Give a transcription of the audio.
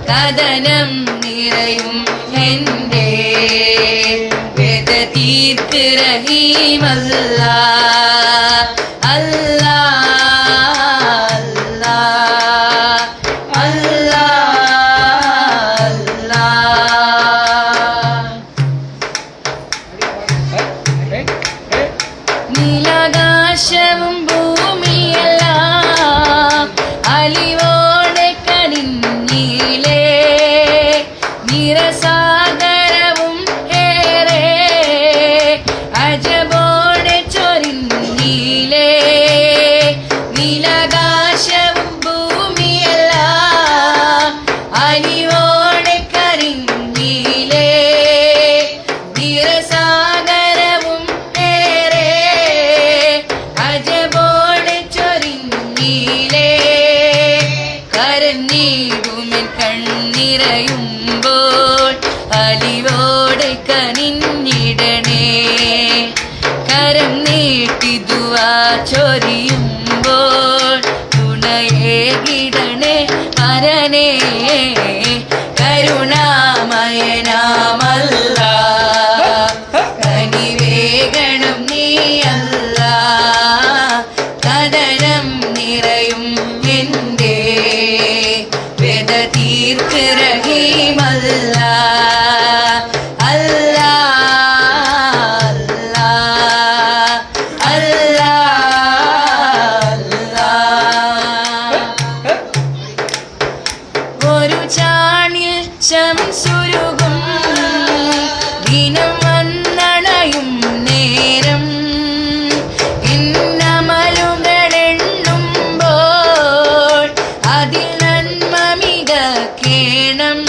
കഥനം നിറയും എൻ്റെ വ്യത തീർക്ക് റഹീമല്ല അല്ലാ നീലാകാശവും ഭൂമിയെല്ലാം അലിവോടെ കനിഞ്ഞീലേ നിറസാഗരവും ഏറെ അജബോടെ ചൊരിഞ്ഞീലേ നീലാകാശവും ഭൂമിയെല്ലാം അലിവോടെ കനിഞ്ഞീലേ നിറസാഗരവും കരഞ്ഞീടുമെൻ കണ്ണിറയുമ്പോൾ അലിവോടെ കനിഞ്ഞിടണേ കരം നീട്ടി ദുആ ചൊരിയുമ്പോൾ തുണയേകിടണേ പരനേ കരുണാമയനാമല്ലാ കനിവേഗണം നീയല്ലാ കഥനം നിറയും എൻ്റെ വ്യത തീർക്ക് റഹീമല്ല അല്ലാ അല്ലാ അല്ലാ ഒരു ചാണിൽ ശംസുരുകും ദിനം വന്നണയും നേരം അതിൽ നന്മ മികക്കേണം